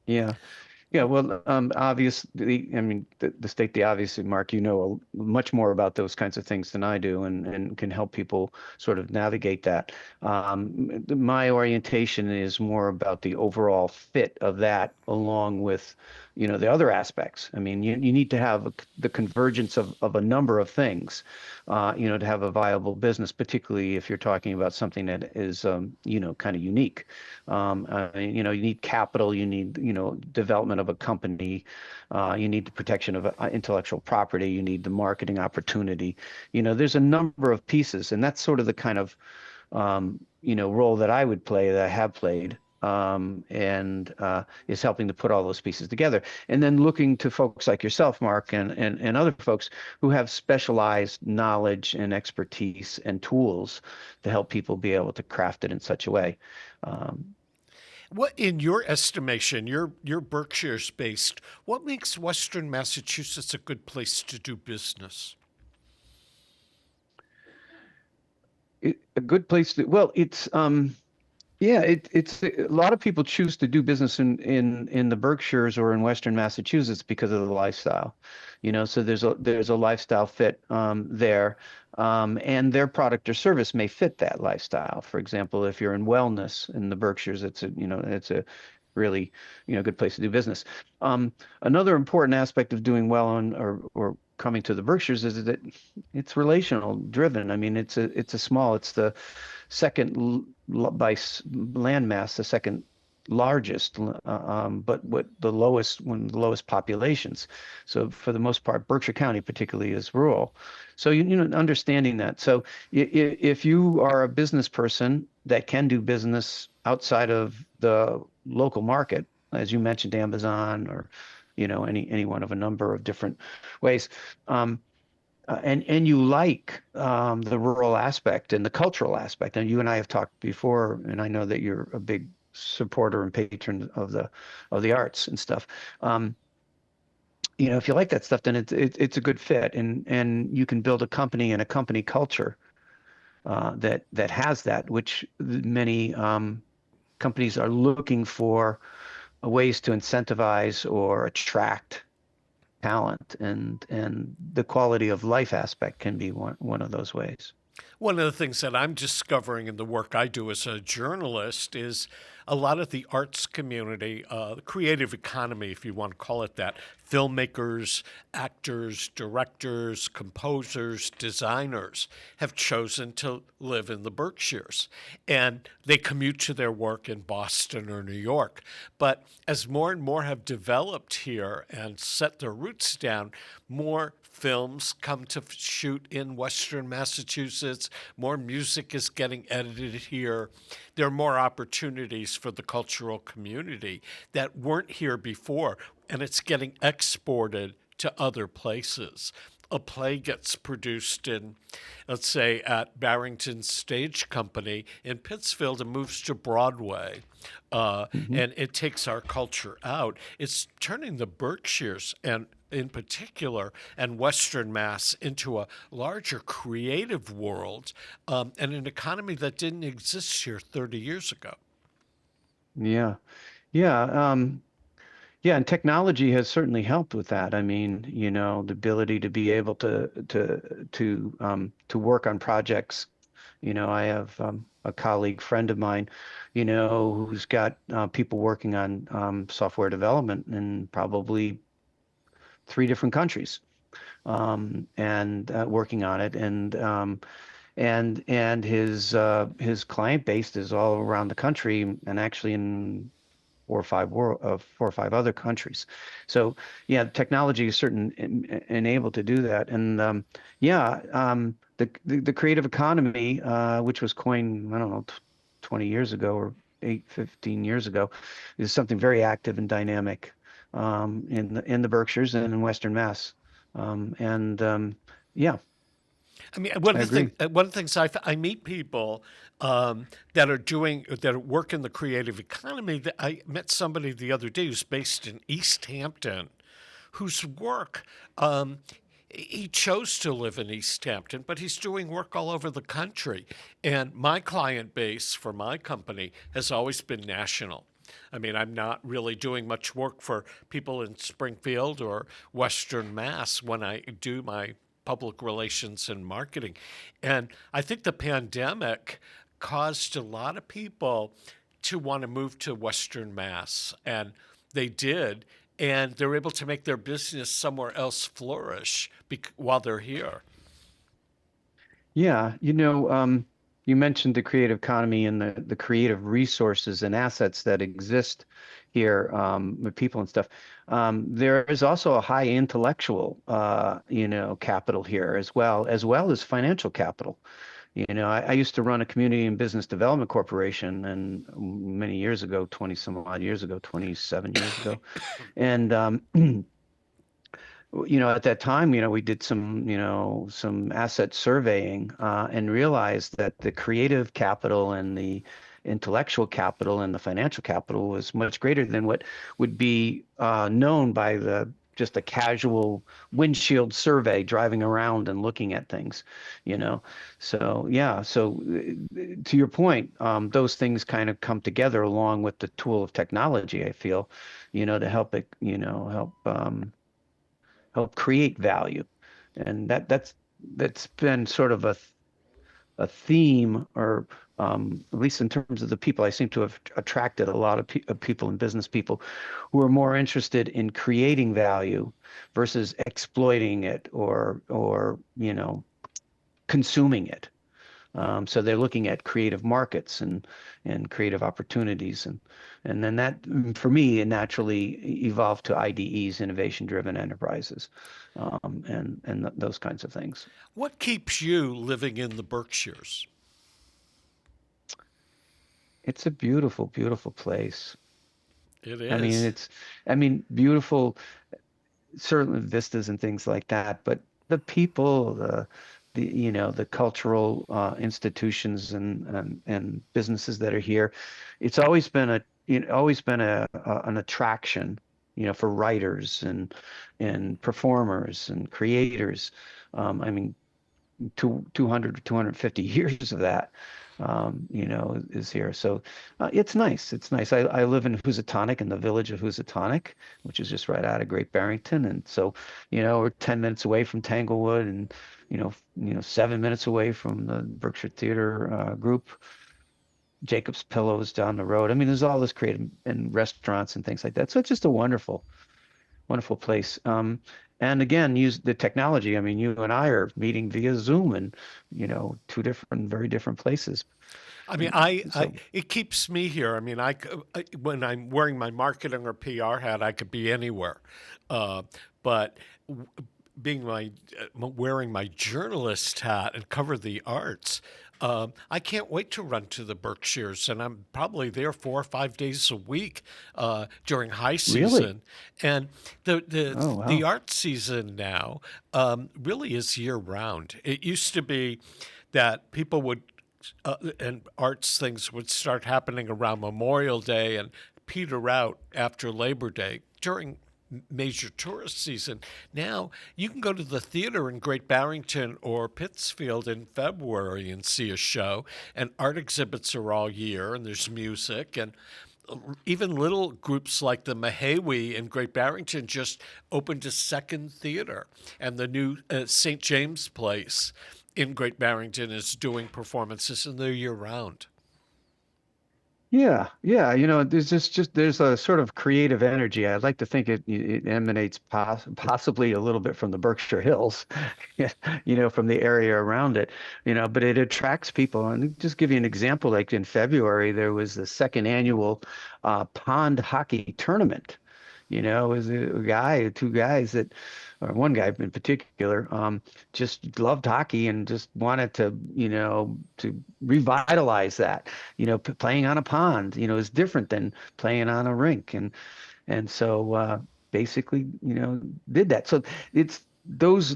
Yeah. Yeah, well, obviously, I mean, to state the obvious, Mark, much more about those kinds of things than I do, and can help people sort of navigate that. My orientation is more about the overall fit of that, along with, the other aspects. I mean, you need to have the convergence of a number of things, to have a viable business, particularly if you're talking about something that is, kind of unique. You need capital, you need, development of a company, you need the protection of intellectual property, you need the marketing opportunity. There's a number of pieces, and that's sort of the kind of, role that I would play, that I have played, and is helping to put all those pieces together. And then looking to folks like yourself, Mark, and other folks who have specialized knowledge and expertise and tools to help people be able to craft it in such a way. What, in your estimation, you're Berkshire's based, what makes Western Massachusetts a good place to do business? A good place to, well, it's yeah, it's a lot of people choose to do business in the Berkshires or in Western Massachusetts because of the lifestyle, so there's a lifestyle fit there, and their product or service may fit that lifestyle. For example, if you're in wellness in the Berkshires, it's a really good place to do business. Another important aspect of doing well on or coming to the Berkshires is that it's relational driven. I mean, it's the second by land mass, the second largest, but one of the lowest populations. So for the most part, Berkshire County particularly is rural. So understanding that. So if you are a business person that can do business outside of the local market, as you mentioned, Amazon or any one of a number of different ways, and you like the rural aspect and the cultural aspect, and you and I have talked before, and I know that you're a big supporter and patron of the arts and stuff. If you like that stuff, then it's a good fit, and you can build a company and a company culture that has that, which many companies are looking for ways to incentivize or attract talent, and the quality of life aspect can be one of those ways. One of the things that I'm discovering in the work I do as a journalist is a lot of the arts community, the creative economy, if you want to call it that, filmmakers, actors, directors, composers, designers have chosen to live in the Berkshires. And they commute to their work in Boston or New York. But as more and more have developed here and set their roots down, more films come to shoot in Western Massachusetts. More music is getting edited here. There are more opportunities for the cultural community that weren't here before, and it's getting exported to other places. A play gets produced in, let's say, at Barrington Stage Company in Pittsfield and moves to Broadway, and it takes our culture out. It's turning the Berkshires, and in particular, and Western Mass into a larger creative world, and an economy that didn't exist here 30 years ago. Yeah. And technology has certainly helped with that. I mean, the ability to be able to work on projects. I have a colleague friend of mine, who's got people working on software development in probably 3 different countries, and working on it, and his client base is all around the country, and actually in 4 or 5 other countries. So yeah, technology is enabled to do that, and the creative economy, which was coined, I don't know, 20 years ago or 15 years ago, is something very active and dynamic in the Berkshires and in Western Mass, yeah. I mean, one of the things I meet people that work in the creative economy. That I met somebody the other day who's based in East Hampton, whose work he chose to live in East Hampton, but he's doing work all over the country. And my client base for my company has always been national. I mean, I'm not really doing much work for people in Springfield or Western Mass when I do my public relations and marketing. And I think the pandemic caused a lot of people to want to move to Western Mass, and they did, and they're able to make their business somewhere else flourish while they're here. Yeah, you mentioned the creative economy and the creative resources and assets that exist here, with people and stuff. There is also a high intellectual, capital here as well as financial capital. I used to run a community and business development corporation, and many years ago, 20 some odd years ago, 27 years ago, and at that time, we did some asset surveying, and realized that the creative capital and the intellectual capital and the financial capital was much greater than what would be known by just a casual windshield survey driving around and looking at things, So yeah, so to your point, those things kind of come together along with the tool of technology, I feel, to help it, help create value, and that's been sort of a theme, or at least in terms of the people, I seem to have attracted a lot of people and business people who are more interested in creating value versus exploiting it or consuming it. So they're looking at creative markets and creative opportunities, and then that, for me, it naturally evolved to IDEs, innovation-driven enterprises, and those kinds of things. What keeps you living in the Berkshires? It's a beautiful, beautiful place. It is. Beautiful, certainly vistas and things like that, but the people, the cultural institutions and businesses that are here, it's always been an attraction, for writers and performers and creators. 250 years of that, is here. So it's nice. It's nice. I live in Housatonic, in the village of Housatonic, which is just right out of Great Barrington. And so, we're 10 minutes away from Tanglewood, and, 7 minutes away from the Berkshire Theater group. Jacob's Pillows down the road. There's all this creative and restaurants and things like that. So it's just a wonderful, wonderful place. And again, use the technology. You and I are meeting via Zoom, and two very different places. It keeps me here. When I'm wearing my marketing or PR hat, I could be anywhere. But wearing my journalist hat and cover the arts, I can't wait to run to the Berkshires, and I'm probably there 4 or 5 days a week during high season. Really? And the art season now really is year round. It used to be that people would and arts things would start happening around Memorial Day and peter out after Labor Day during major tourist season. Now you can go to the theater in Great Barrington or Pittsfield in February and see a show, and art exhibits are all year, and there's music, and even little groups like the Mahawi in Great Barrington just opened a second theater, and the new St. James Place in Great Barrington is doing performances, and they're year round. Yeah. There's there's a sort of creative energy. I'd like to think it emanates possibly a little bit from the Berkshire Hills, from the area around it, but it attracts people. And just give you an example, like in February, there was the second annual pond hockey tournament. It was two guys or one guy in particular, just loved hockey and just wanted to revitalize that. Playing on a pond, is different than playing on a rink, and so basically, did that. So it's those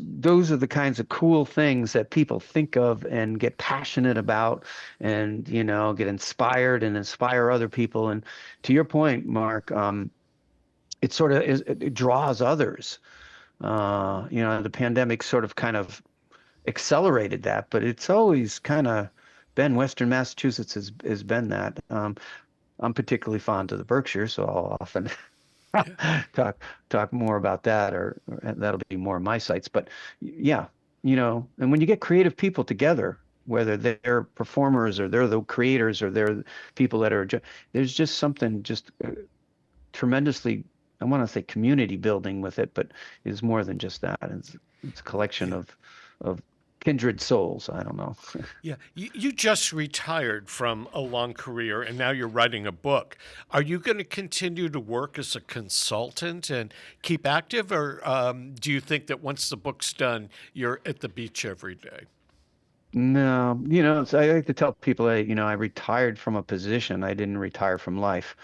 are the kinds of cool things that people think of and get passionate about, and get inspired and inspire other people. And to your point, Mark, it sort of it draws others. The pandemic sort of kind of accelerated that, but it's always kind of been Western Massachusetts has been that. I'm particularly fond of the Berkshire, so I'll often talk more about that, or that'll be more of my sites. But yeah, and when you get creative people together, whether they're performers or they're the creators or they're people that are, there's just something tremendously, I want to say community building with it, but it's more than just that. It's a collection of kindred souls. I don't know. Yeah. You just retired from a long career, and now you're writing a book. Are you going to continue to work as a consultant and keep active, or do you think that once the book's done, you're at the beach every day? No, so I like to tell people I retired from a position. I didn't retire from life.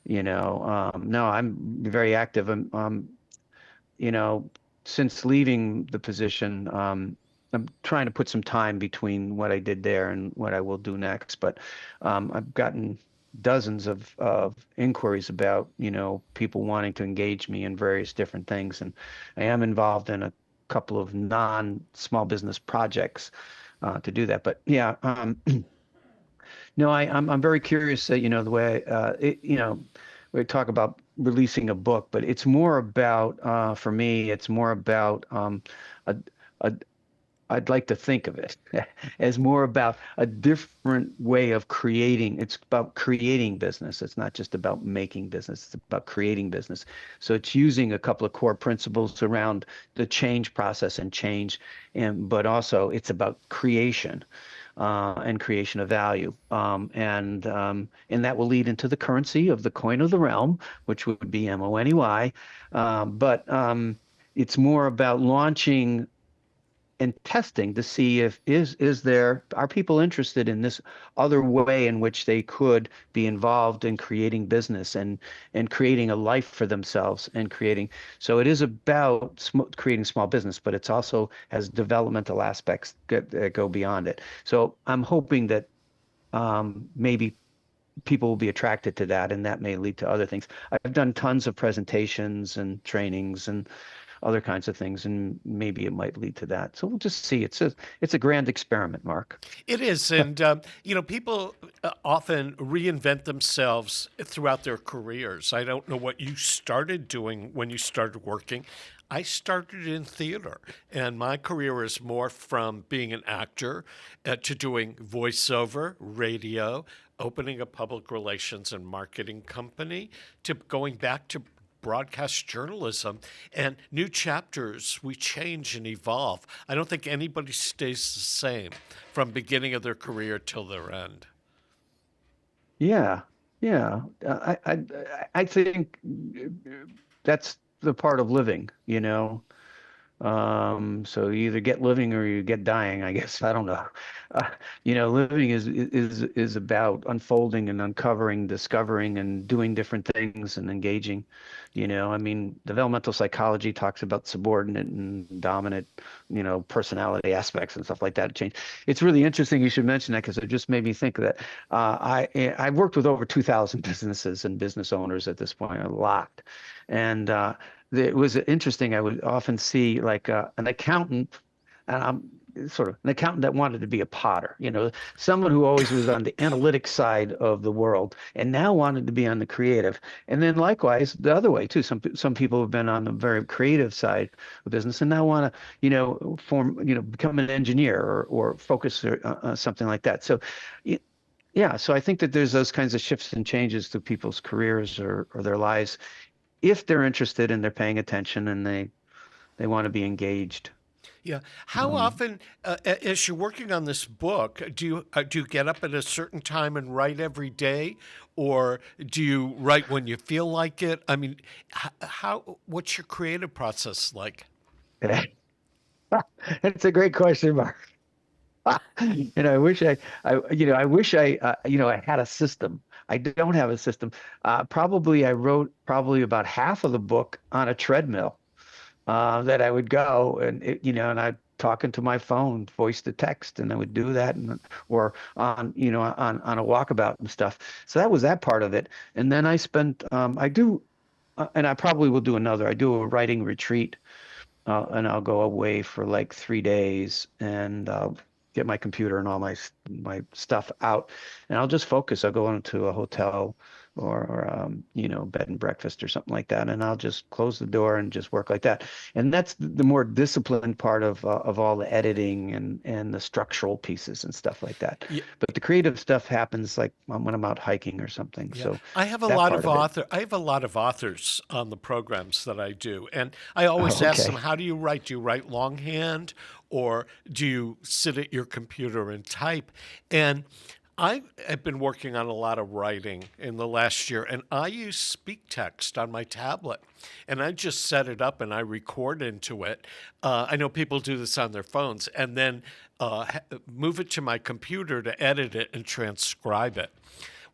No, I'm very active. You know, since leaving the position, I'm trying to put some time between what I did there and what I will do next. But I've gotten dozens of inquiries about, people wanting to engage me in various different things. And I am involved in a couple of non-small business projects to do that. But yeah, no, I'm very curious that, the way we talk about releasing a book, but it's more about for me, it's more about a, a I'd like to think of it as more about a different way of creating. It's about creating business. It's not just about making business. It's about creating business. So it's using a couple of core principles around the change process and change, but also it's about creation and creation of value. And that will lead into the currency of the coin of the realm, which would be MONEY. But it's more about launching and testing to see if are people interested in this other way in which they could be involved in creating business and creating a life for themselves and creating. So it is about creating small business, but it's also has developmental aspects that go beyond it. So I'm hoping that maybe people will be attracted to that, and that may lead to other things. I've done tons of presentations and trainings and other kinds of things, and maybe it might lead to that. So we'll just see. It's a grand experiment, Mark. It is, and people often reinvent themselves throughout their careers. I don't know what you started doing when you started working. I started in theater, and my career is more from being an actor to doing voiceover, radio, opening a public relations and marketing company, to going back to broadcast journalism. And new chapters, we change and evolve. I don't think anybody stays the same from beginning of their career till their end. Yeah. I think that's the part of living, So you either get living or you get dying, I guess. I don't know. Living is about unfolding and uncovering, discovering, and doing different things and engaging. Developmental psychology talks about subordinate and dominant, personality aspects and stuff like that. Change. It's really interesting you should mention that, because it just made me think of that. I've worked with over 2,000 businesses and business owners at this point, a lot, and it was interesting. I would often see like an accountant, and I'm sort of an accountant that wanted to be a potter, someone who always was on the analytic side of the world and now wanted to be on the creative. And then likewise, the other way too. Some people have been on the very creative side of business and now want to, become an engineer or focus on something like that. So, yeah. So I think that there's those kinds of shifts and changes to people's careers or their lives, if they're interested and they're paying attention and they want to be engaged. Yeah. How often, as you're working on this book, do you get up at a certain time and write every day, or do you write when you feel like it? I mean, what's your creative process like? It's a great question, Mark. I wish I had a system. I don't have a system. I wrote about half of the book on a treadmill. That I would go and and I'd talk into my phone, voice to text, and I would do that, or on a walkabout and stuff. So that was that part of it. And then I spent and I probably will do another. I do a writing retreat, and I'll go away for like 3 days, and I'll get my computer and all my stuff out, and I'll just focus. I'll go into a hotel or bed and breakfast or something like that, and I'll just close the door and just work like that. And that's the more disciplined part of all the editing and the structural pieces and stuff like that. Yeah. But the creative stuff happens like when I'm out hiking or something. Yeah. So I have a lot of authors on the programs that I do, and I always ask them, how do you write? Do you write longhand, or do you sit at your computer and type? And I have been working on a lot of writing in the last year, and I use speak text on my tablet. And I just set it up and I record into it. I know people do this on their phones, and then move it to my computer to edit it and transcribe it.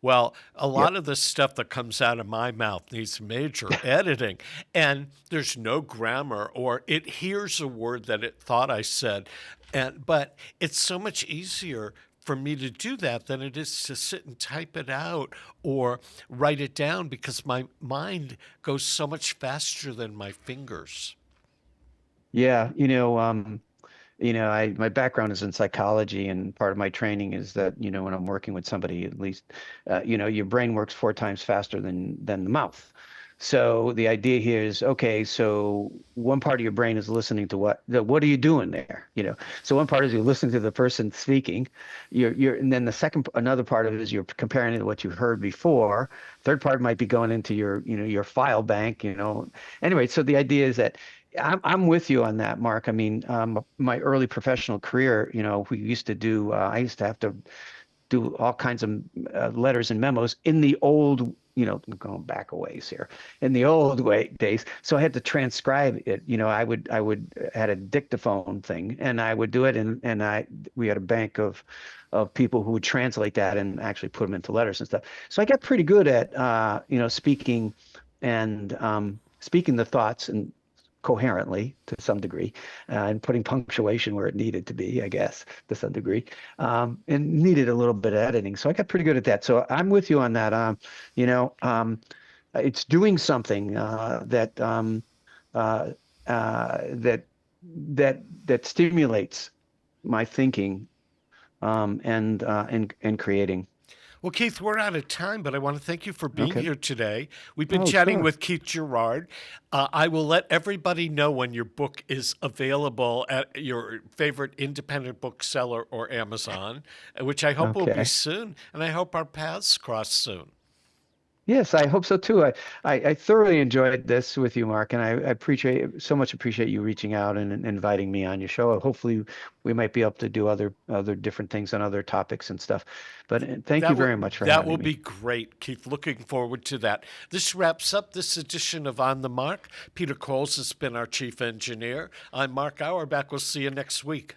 Well, a lot of the stuff that comes out of my mouth needs major editing, and there's no grammar, or it hears a word that it thought I said. But it's so much easier for me to do that than it is to sit and type it out or write it down, because my mind goes so much faster than my fingers. Yeah, my background is in psychology, and part of my training is that, when I'm working with somebody, at least, your brain works 4 times faster than the mouth. So the idea here is, okay, so one part of your brain is listening to what are you doing there? So one part is you're listening to the person speaking, and then another part of it is you're comparing it to what you've heard before. Third part might be going into your file bank, Anyway, so the idea is that I'm with you on that, Mark. I mean, my early professional career, we used to do, I used to have to do all kinds of letters and memos in the old, going back a ways here, in the old days. So I had to transcribe it. I would had a dictaphone thing, and I would do it, and we had a bank of people who would translate that and actually put them into letters and stuff. So I got pretty good at speaking and speaking the thoughts and coherently to some degree, and putting punctuation where it needed to be, I guess, to some degree, and needed a little bit of editing. So I got pretty good at that. So I'm with you on that. It's doing something that stimulates my thinking, and creating. Well, Keith, we're out of time, but I want to thank you for being here today. We've been Oh, chatting sure. with Keith Girouard. I will let everybody know when your book is available at your favorite independent bookseller or Amazon, which I hope will be Okay. soon, and I hope our paths cross soon. Yes, I hope so too. I thoroughly enjoyed this with you, Mark, and I appreciate you reaching out and inviting me on your show. Hopefully, we might be able to do other different things on other topics and stuff. But thank you very much for That having will me. be great, Keith. Looking forward to that. This wraps up this edition of On the Mark. Peter Coles has been our chief engineer. I'm Mark Auerbach. We'll see you next week.